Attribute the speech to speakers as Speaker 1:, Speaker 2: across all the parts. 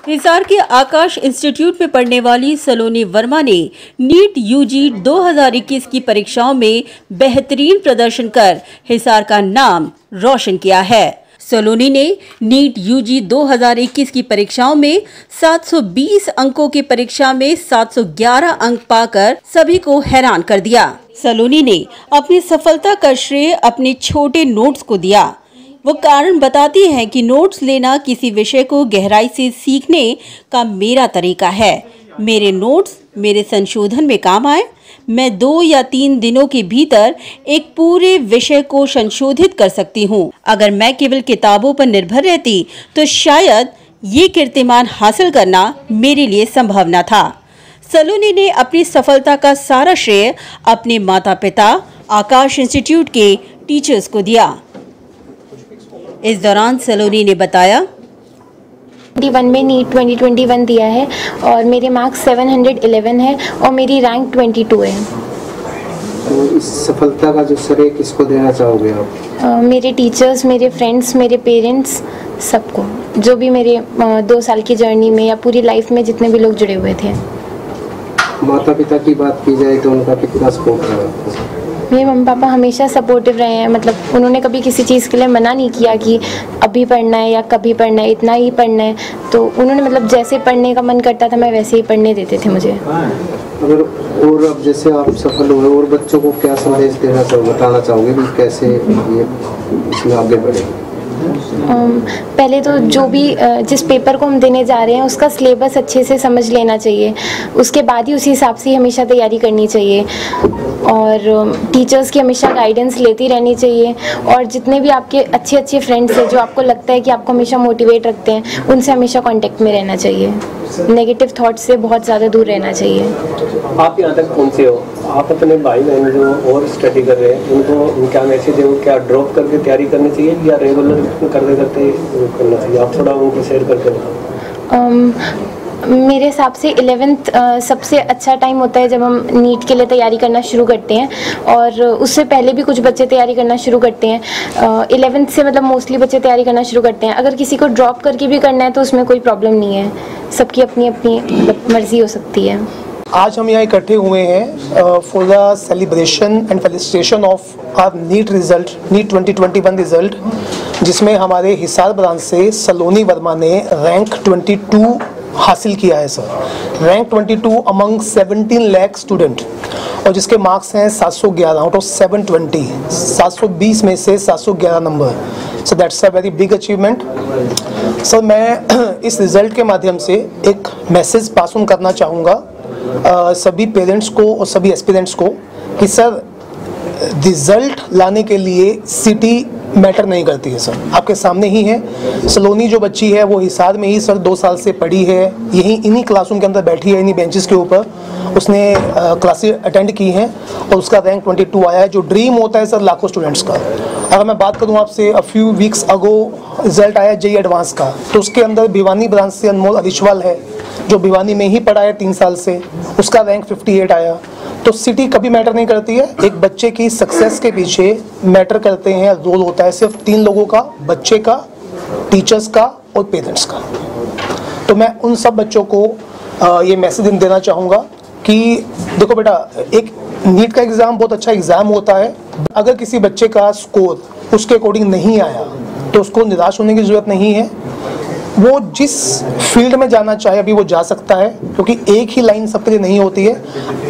Speaker 1: हिसार के आकाश इंस्टीट्यूट में पढ़ने वाली सलोनी वर्मा ने नीट यूजी 2021 की परीक्षाओं में बेहतरीन प्रदर्शन कर हिसार का नाम रोशन किया है। सलोनी ने नीट यूजी 2021 की परीक्षाओं में 720 अंकों की परीक्षा में 711 अंक पाकर सभी को हैरान कर दिया। सलोनी ने अपनी सफलता का श्रेय अपने छोटे नोट्स को दिया। वो कारण बताती हैं कि नोट्स लेना किसी विषय को गहराई से सीखने का मेरा तरीका है। मेरे नोट्स मेरे संशोधन में काम आए। मैं 2 या 3 दिनों के भीतर एक पूरे विषय को संशोधित कर सकती हूँ। अगर मैं केवल किताबों पर निर्भर रहती तो शायद ये कीर्तिमान हासिल करना मेरे लिए संभव न था। सलोनी ने अपनी सफलता का सारा श्रेय अपने माता पिता, आकाश इंस्टीट्यूट के टीचर्स को दिया। इस दौरान सलोनी ने बताया,
Speaker 2: 21 में नीट 2021 दिया है और मेरे मार्क्स 711 है और मेरी रैंक 22 है।
Speaker 3: तो इस सफलता का जो श्रेय किसको देना चाहोगे आप?
Speaker 2: मेरे टीचर्स, मेरे फ्रेंड्स, मेरे पेरेंट्स, सबको, जो भी मेरे 2 साल की जर्नी में या पूरी लाइफ में जितने भी लोग जुड़े हुए थे।
Speaker 3: माता पिता की बात की जाए तो उनका कितना सपोर्ट रहा आपको?
Speaker 2: मेरे मम्मी पापा हमेशा सपोर्टिव रहे हैं। मतलब उन्होंने कभी किसी चीज़ के लिए मना नहीं किया कि अभी पढ़ना है या कभी पढ़ना है, इतना ही पढ़ना है। तो उन्होंने मतलब जैसे पढ़ने का मन करता था मैं वैसे ही पढ़ने देते थे मुझे।
Speaker 3: अगर और अब जैसे आप सफल हुए और बच्चों को क्या संदेश देना चाहोगे, बताना चाहोगे कि कैसे ये इसमें आगे बढ़े?
Speaker 2: पहले तो जो भी जिस पेपर को हम देने जा रहे हैं उसका सिलेबस अच्छे से समझ लेना चाहिए। उसके बाद ही उसी हिसाब से हमेशा तैयारी करनी चाहिए और टीचर्स की हमेशा गाइडेंस लेती रहनी चाहिए। और जितने भी आपके अच्छे फ्रेंड्स हैं जो आपको लगता है कि आपको हमेशा मोटिवेट रखते हैं, उनसे हमेशा कांटेक्ट में रहना चाहिए। नेगेटिव थॉट से बहुत ज़्यादा दूर रहना चाहिए।
Speaker 4: आप यहाँ तक पहुँचे हो, आप अपने भाई बहन जो और स्टडी कर रहे हैं उनको क्या मैसेज है? क्या ड्रॉप करके तैयारी करनी चाहिए या रेगुलर करते करते करना चाहिए? आप थोड़ा उनको शेयर करके बताओ।
Speaker 2: मेरे हिसाब से 11th सबसे अच्छा टाइम होता है जब हम नीट के लिए तैयारी करना शुरू करते हैं और उससे पहले भी कुछ बच्चे तैयारी करना शुरू करते हैं। 11th से मतलब मोस्टली बच्चे तैयारी करना शुरू करते हैं। अगर किसी को ड्रॉप करके भी करना है तो उसमें कोई प्रॉब्लम नहीं है, सबकी अपनी अपनी मर्जी हो सकती है।
Speaker 5: आज हम यहाँ इकट्ठे हुए हैं for the celebration and felicitation of our NEET result, NEET 2021 result, जिसमें हमारे हिसार ब्रांच से सलोनी वर्मा ने रैंक 22 हासिल किया है sir. Rank 22 among 17 lakh student और जिसके मार्क्स हैं 711 आउट ऑफ 720, 720 में से 711 number. So that's a very big achievement. Sir मैं इस रिज़ल्ट के माध्यम से एक मैसेज पास ऑन करना चाहूँगा सभी पेरेंट्स को और सभी एस्पिरेंट्स को कि सर रिज़ल्ट लाने के लिए सिटी मैटर नहीं करती है सर। आपके सामने ही है सलोनी जो बच्ची है वो हिसार में ही सर 2 साल से पढ़ी है, यही इन्हीं क्लासरूम के अंदर बैठी है, इन्हीं बेंचेस के ऊपर उसने क्लासेस अटेंड की हैं और उसका रैंक 22 आया है, जो ड्रीम होता है सर लाखों स्टूडेंट्स का। अगर मैं बात करूं आपसे, a few weeks ago result आया जेईई एडवांस का, तो उसके अंदर भिवानी ब्रांच से अनमोल अरिशवाल है जो भिवानी में ही पढ़ा है 3 साल से, उसका रैंक 58 आया। तो सिटी कभी मैटर नहीं करती है, एक बच्चे की सक्सेस के पीछे मैटर करते हैं, रोल होता है सिर्फ 3 लोगों का, बच्चे का, टीचर्स का और पेरेंट्स का। तो मैं उन सब बच्चों को ये मैसेज देना चाहूँगा कि देखो बेटा, एक नीट का एग्ज़ाम बहुत अच्छा एग्ज़ाम होता है। अगर किसी बच्चे का स्कोर उसके अकॉर्डिंग नहीं आया तो उसको निराश होने की ज़रूरत नहीं है। वो जिस फील्ड में जाना चाहे अभी वो जा सकता है, क्योंकि एक ही लाइन सबके लिए नहीं होती है।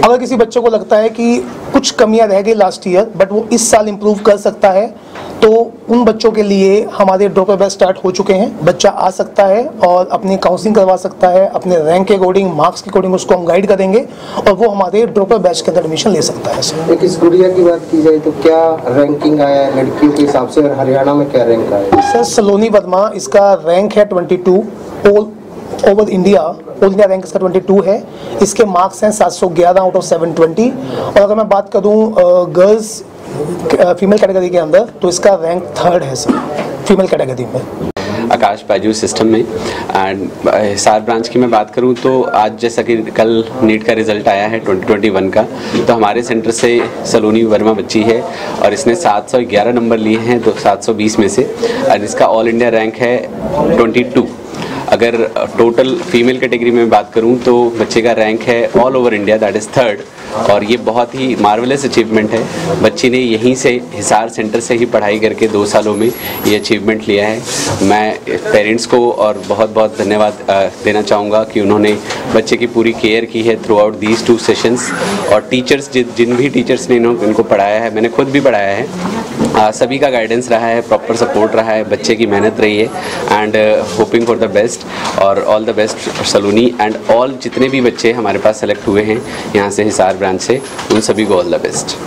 Speaker 5: अगर किसी बच्चे को लगता है कि कुछ कमियां रह गई लास्ट ईयर बट वो इस साल इम्प्रूव कर सकता है, तो उन बच्चों के लिए हमारे ड्रॉप बैच स्टार्ट हो चुके हैं। बच्चा आ सकता है और अपनी काउंसलिंग करवा सकता है, अपने रैंक के अकॉर्डिंग, मार्क्स के अकॉर्डिंग उसको हम गाइड करेंगे और वो हमारे ड्रॉप बैच के अंदर एडमिशन ले सकता है सर।
Speaker 3: एक इस गुड़िया की बात की जाए तो क्या रैंकिंग आया है लड़कियों के हिसाब से और हरियाणा में क्या रैंक आया है?
Speaker 5: सर सलोनी वर्मा, इसका रैंक है 22, over India, all India rank इसका 22 है। इसके मार्क्स हैं 711 आउट ऑफ 720। और अगर मैं बात करूं गर्ल्स फीमेल कैटेगरी के अंदर तो इसका रैंक 3rd है सर फीमेल कैटेगरी में।
Speaker 6: आकाश बाजू सिस्टम में। एंड हिसार ब्रांच की मैं बात करूं तो आज जैसा कि कल नीट का रिज़ल्ट आया है 2021 का, तो हमारे सेंटर से सलोनी वर्मा बच्ची है और इसने 711 नंबर लिए हैं 720 में से और इसका ऑल इंडिया रैंक है 22। अगर टोटल फीमेल कैटेगरी में बात करूं तो बच्चे का रैंक है all over India, that is 3rd, और ये बहुत ही मार्वलस अचीवमेंट है। बच्ची ने यहीं से हिसार सेंटर से ही पढ़ाई करके 2 सालों में ये अचीवमेंट लिया है। मैं पेरेंट्स को और बहुत बहुत धन्यवाद देना चाहूँगा कि उन्होंने बच्चे की पूरी केयर की है थ्रू आउट दीज 2 सेशंस, और टीचर्स जिन भी टीचर्स ने इनको पढ़ाया है, मैंने खुद भी पढ़ाया है, सभी का गाइडेंस रहा है, प्रॉपर सपोर्ट रहा है, बच्चे की मेहनत रही है, and hoping for the best और all the best Saloni and all जितने भी बच्चे हमारे पास सेलेक्ट हुए हैं यहाँ से हिसार ब्रांच से, उन सभी को ऑल द बेस्ट।